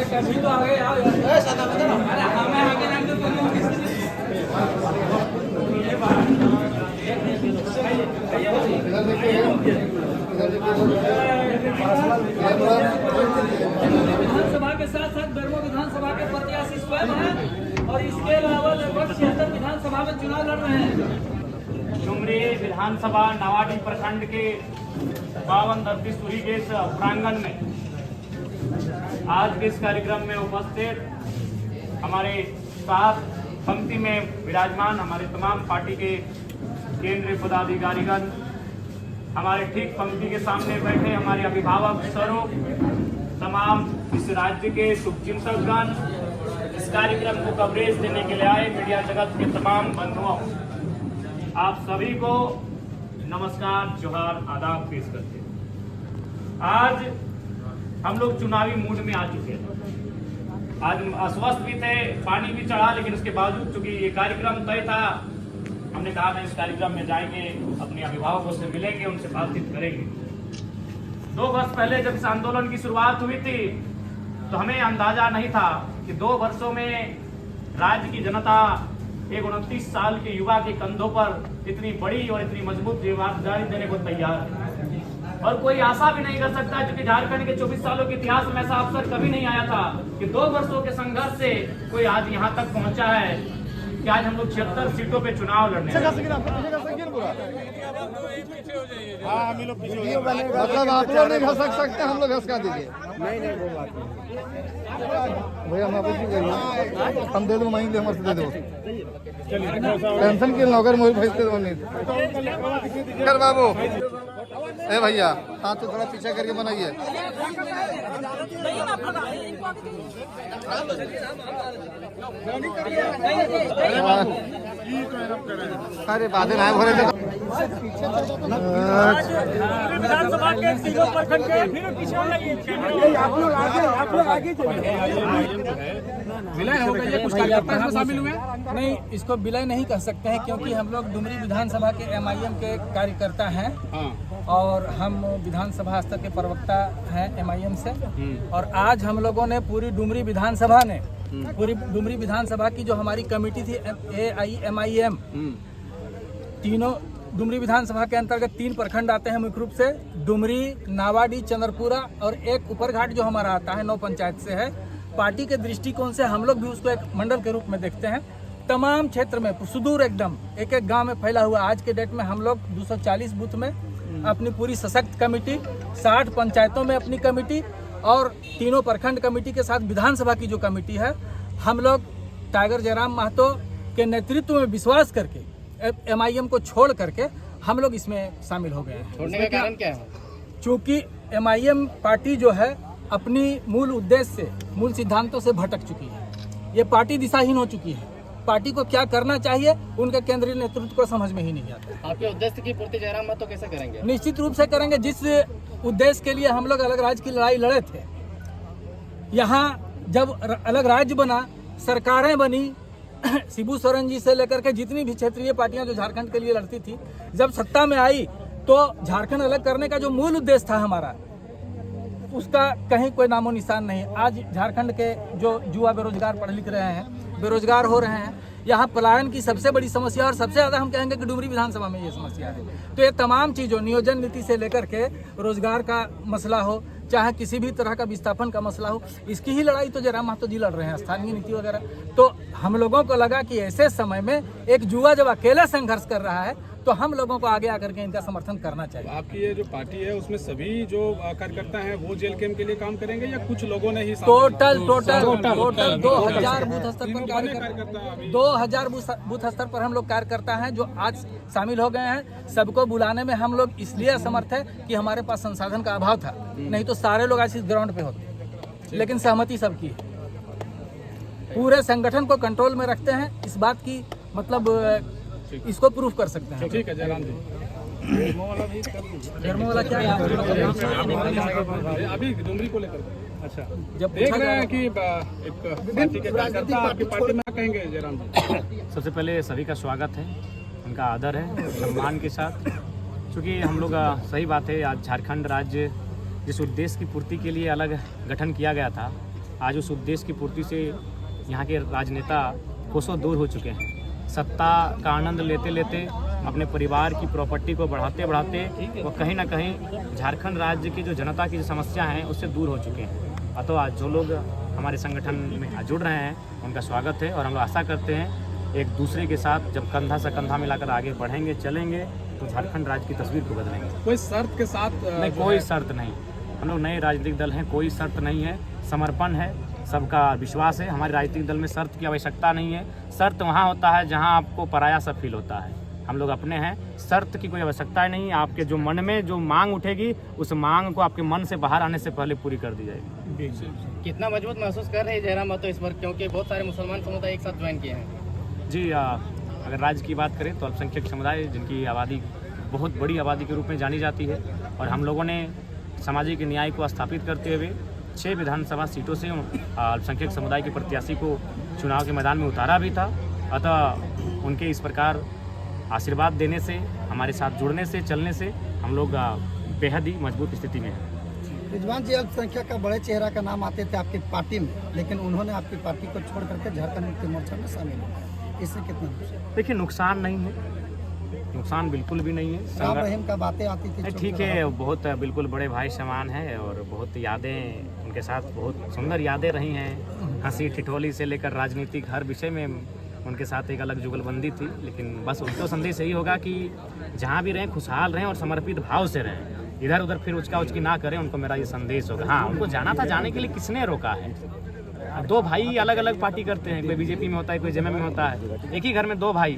कभी तो आगे आओ अरे हमें आगे नाम तो विधानसभा के साथ साथ बेरमो विधानसभा के प्रत्याशी स्वयं हैं और इसके अलावा लगभग 76 विधानसभा में चुनाव लड़ रहे हैं। डुमरी विधानसभा नावाडी प्रखंड के 52 धरती सूरी के इस प्रांगण में आज के इस कार्यक्रम में उपस्थित हमारे साथ पंक्ति में विराजमान हमारे तमाम पार्टी के केंद्रीय पदाधिकारीगण, हमारे ठीक पंक्ति के सामने बैठे हमारे अभिभावक स्वरूप तमाम इस राज्य के शुभचिंतकगण, इस कार्यक्रम को कवरेज देने के लिए आए मीडिया जगत के तमाम बंधुओं, आप सभी को नमस्कार, जोहार, आदाब पेश करते हैं। आज हम लोग चुनावी मूड में आ चुके हैं। आज अस्वस्थ भी थे, पानी भी चढ़ा, लेकिन उसके बावजूद चूंकि ये कार्यक्रम तय था, हमने कहा था इस कार्यक्रम में जाएंगे, अपने अभिभावकों से मिलेंगे, उनसे बातचीत करेंगे। 2 वर्ष पहले जब इस आंदोलन की शुरुआत हुई थी तो हमें अंदाजा नहीं था कि 2 वर्षों में राज्य की जनता एक 29 साल के युवा के कंधों पर इतनी बड़ी और इतनी मजबूत जिम्मेदारी देने को तैयार है। और कोई आशा भी नहीं कर सकता, क्योंकि झारखंड के 24 सालों के इतिहास में ऐसा अवसर कभी नहीं आया था कि 2 वर्षों के संघर्ष से कोई आज यहाँ तक पहुंचा है कि आज हम लोग 76 सीटों पे चुनाव लड़ने मतलब आप लोग नहीं घसक सकते, हम लोग घसका दीजिए। नहीं वो बात नहीं भैया, हम आपको हम दे दो, महीने हमारे से दे दो, टेंशन की नौकर मोर भेजते दो नहीं कर बाबू। ए भैया हाथ तो थोड़ा पीछे करके बनाइए। अरे बादल आए भरे विधानसभा के तीनों प्रखंड के फिर पीछे आप लोग आगे विलय हो गई है, कुछ कार्यकर्ता इसमें शामिल हुए? नहीं, इसको विलय नहीं कह सकते हैं, क्योंकि हम लोग डुमरी विधानसभा के MIM के कार्यकर्ता हैं और हम विधानसभा स्तर के प्रवक्ता हैं MIM से। और आज हम लोगों ने पूरी डुमरी विधानसभा ने पूरी डुमरी विधानसभा की जो हमारी कमेटी थी AIMIM, तीनों डुमरी विधानसभा के अंतर्गत 3 प्रखंड आते हैं मुख्य रूप से, डुमरी, नावाडी, चंद्रपुरा और एक उपरघाट जो हमारा आता है 9 पंचायत से है। पार्टी के दृष्टिकोण से हम लोग भी उसको एक मंडल के रूप में देखते हैं। तमाम क्षेत्र में सुदूर एकदम एक गांव में फैला हुआ आज के डेट में हम लोग 240 बूथ में अपनी पूरी सशक्त कमेटी, 60 पंचायतों में अपनी कमेटी और तीनों प्रखंड कमेटी के साथ विधानसभा की जो कमेटी है, हम लोग टाइगर जयराम महतो के नेतृत्व में विश्वास करके MIM को छोड़ करके हम लोग इसमें शामिल हो गए हैं। छोड़ने का कारण क्या है? चूँकि MIM पार्टी जो है अपनी मूल उद्देश्य से, मूल सिद्धांतों से भटक चुकी है। ये पार्टी दिशाहीन हो चुकी है। पार्टी को क्या करना चाहिए उनके केंद्रीय नेतृत्व को समझ में ही नहीं आता। आपके उद्देश्य की पूर्ति जयराम महतो कैसे करेंगे? निश्चित रूप से करेंगे। जिस उद्देश्य के लिए हम लोग अलग राज्य की लड़ाई लड़े थे, यहाँ जब अलग राज्य बना, सरकारें बनी, शिबू सोरेन जी से लेकर के जितनी भी क्षेत्रीय पार्टियां जो झारखंड के लिए लड़ती थी, जब सत्ता में आई तो झारखंड अलग करने का जो मूल उद्देश्य था हमारा, उसका कहीं कोई नामो निशान नहीं। आज झारखंड के जो युवा बेरोजगार पढ़ लिख रहे हैं, बेरोजगार हो रहे हैं, यहाँ पलायन की सबसे बड़ी समस्या और सबसे ज़्यादा हम कहेंगे कि डुमरी विधानसभा में ये समस्या है। तो ये तमाम चीज़ों, नियोजन नीति से लेकर के रोजगार का मसला हो, चाहे किसी भी तरह का विस्थापन का मसला हो, इसकी ही लड़ाई तो जयराम महतो जी लड़ रहे हैं, स्थानीय नीति वगैरह। तो हम लोगों को लगा कि ऐसे समय में एक युवा जब अकेला संघर्ष कर रहा है तो हम लोगों को आगे आकर के इनका समर्थन करना चाहिए। आपकी ये जो पार्टी है उसमें सभी जो कार्यकर्ता हैं वो जेल कैंप के लिए काम करेंगे या कुछ लोगों ने ही? टोटल 2000 बूथ स्तर पर 2000 बूथ स्तर पर हम लोग कार्यकर्ता हैं जो आज शामिल हो गए हैं। सबको बुलाने में हम लोग इसलिए असमर्थ है कि हमारे पास संसाधन का अभाव था, नहीं तो सारे लोग आज इस ग्राउंड पे होते। लेकिन सहमति सबकी है, पूरे संगठन को कंट्रोल में रखते हैं, इस बात की मतलब इसको प्रूफ कर सकते हैं। ठीक है जयराम जी। धर्म वाला क्या है अभी डुमरी को लेकर? अच्छा, जब देख रहे हैं कि एक पार्टी के कार्यकर्ता आपकी पार्टी में कहेंगे जयराम जी? सबसे पहले सभी का स्वागत है, उनका आदर है, सम्मान के साथ। क्योंकि हम लोग सही बात है, आज झारखंड राज्य जिस उद्देश्य की पूर्ति के लिए अलग गठन किया गया था, आज उस उद्देश्य की पूर्ति से यहाँ के राजनेता कोसों दूर हो चुके हैं। सत्ता का आनंद लेते लेते अपने परिवार की प्रॉपर्टी को बढ़ाते बढ़ाते वो कहीं ना कहीं झारखंड राज्य की जो जनता की जो समस्या हैं उससे दूर हो चुके हैं। अतः आज जो लोग हमारे संगठन में जुड़ रहे हैं उनका स्वागत है और हम लोग आशा करते हैं एक दूसरे के साथ जब कंधा से कंधा मिलाकर आगे बढ़ेंगे चलेंगे तो झारखंड राज्य की तस्वीर को बदलेंगे। कोई शर्त के साथ नहीं, कोई शर्त नहीं। हम लोग नए राजनीतिक दल हैं, कोई शर्त नहीं है, समर्पण है, सबका विश्वास है। हमारे राजनीतिक दल में शर्त की आवश्यकता नहीं है। शर्त वहाँ होता है जहाँ आपको पराया सा फील होता है। हम लोग अपने हैं, शर्त की कोई आवश्यकता नहीं। आपके जो मन में जो मांग उठेगी उस मांग को आपके मन से बाहर आने से पहले पूरी कर दी जाएगी। कितना मजबूत महसूस कर रहे हैं जयराम महतो इस बार, क्योंकि बहुत सारे मुसलमान समुदाय एक साथ ज्वाइन किए हैं? जी, अगर राज्य की बात करें तो अल्पसंख्यक समुदाय जिनकी आबादी बहुत बड़ी आबादी के रूप में जानी जाती है और हम लोगों ने सामाजिक न्याय को स्थापित करते हुए 6 विधानसभा सीटों से अल्पसंख्यक समुदाय के प्रत्याशी को चुनाव के मैदान में उतारा भी था। अतः उनके इस प्रकार आशीर्वाद देने से, हमारे साथ जुड़ने से, चलने से हम लोग बेहद ही मजबूत स्थिति में हैं। रिजवान जी, अल्पसंख्यक का बड़े चेहरा का नाम आते थे आपकी पार्टी में, लेकिन उन्होंने आपकी पार्टी को छोड़ करके झारखंड मुक्ति मोर्चा में शामिल हो, इससे कितना? देखिए, नुकसान नहीं है, नुकसान बिल्कुल भी नहीं है। राम रहीम का बातें आती थी, ठीक है, बहुत बिल्कुल बड़े भाई समान है और बहुत यादें उनके साथ, बहुत सुंदर यादें रही हैं। हंसी ठिठोली से लेकर राजनीतिक हर विषय में उनके साथ एक अलग जुगलबंदी थी। लेकिन बस उनका संदेश यही होगा कि जहाँ भी रहें खुशहाल रहें और समर्पित भाव से रहें, इधर उधर फिर उचका उचकी ना करें। उनको मेरा ये संदेश होगा। हाँ, उनको जाना था, जाने के लिए किसने रोका है? 2 भाई अलग अलग पार्टी करते हैं, कोई बीजेपी में होता है, कोई जेएमएम में होता है, एक ही घर में 2 भाई।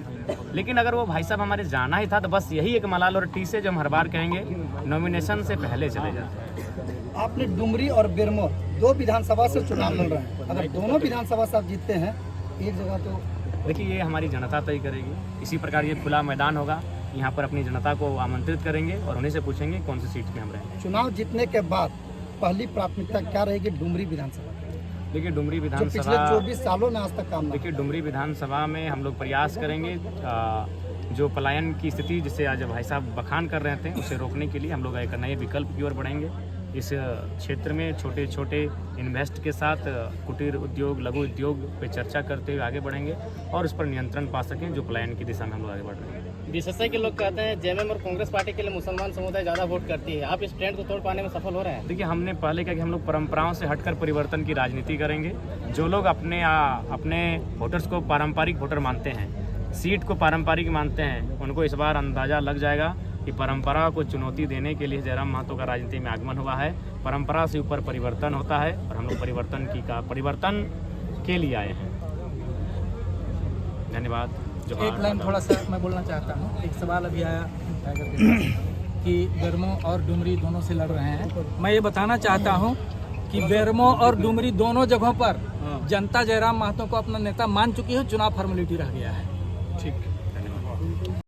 लेकिन अगर वो भाई साहब हमारे जाना ही था तो बस यही एक मलाल और टी से जो हम हर बार कहेंगे, नॉमिनेशन से पहले चले जाते। आपने डुमरी और बेरमो 2 विधानसभा से चुनाव लड़ रहे हैं, अगर दोनों विधानसभा से आप जीतते हैं एक जगह, तो देखिए ये हमारी जनता तय करेगी। इसी प्रकार ये खुला मैदान होगा, यहाँ पर अपनी जनता को आमंत्रित करेंगे और उन्हीं से पूछेंगे कौन सी सीट में हम रहेंगे। चुनाव जीतने के बाद पहली प्राथमिकता क्या रहेगी डुमरी विधानसभा? देखिए, डुमरी पिछले विधानसभा 24 सालों में आज तक काम नहीं। देखिए, डुमरी विधानसभा में हम लोग प्रयास करेंगे जो पलायन की स्थिति जिसे आज भाई साहब बखान कर रहे थे उसे रोकने के लिए हम लोग एक नए विकल्प की ओर बढ़ेंगे। इस क्षेत्र में छोटे छोटे इन्वेस्ट के साथ कुटीर उद्योग, लघु उद्योग पे चर्चा करते हुए आगे बढ़ेंगे और उस पर नियंत्रण पा सकें, जो पलायन की दिशा में हम लोग आगे बढ़ रहे हैं। विशेषज्ञ के लोग कहते हैं जेएमएम और कांग्रेस पार्टी के लिए मुसलमान समुदाय ज़्यादा वोट करती है, आप इस ट्रेंड को तोड़ पाने में सफल हो रहे हैं? देखिए, हमने पहले कहा कि हम लोग परंपराओं से हटकर परिवर्तन की राजनीति करेंगे। जो लोग अपने वोटर्स को पारंपरिक वोटर मानते हैं, सीट को पारंपरिक मानते हैं, उनको इस बार अंदाज़ा लग जाएगा कि परंपरा को चुनौती देने के लिए जयराम महतो का राजनीति में आगमन हुआ है। परंपरा से ऊपर परिवर्तन होता है और हम लोग परिवर्तन के लिए आए हैं। धन्यवाद। एक लाइन थोड़ा सा मैं बोलना चाहता हूँ। एक सवाल अभी आया कि बेरमो और डुमरी दोनों से लड़ रहे हैं। मैं ये बताना चाहता हूँ कि बेरमो और डुमरी दोनों जगहों पर जनता जयराम महतो को अपना नेता मान चुकी है, चुनाव फॉर्मेलिटी रह गया है। ठीक।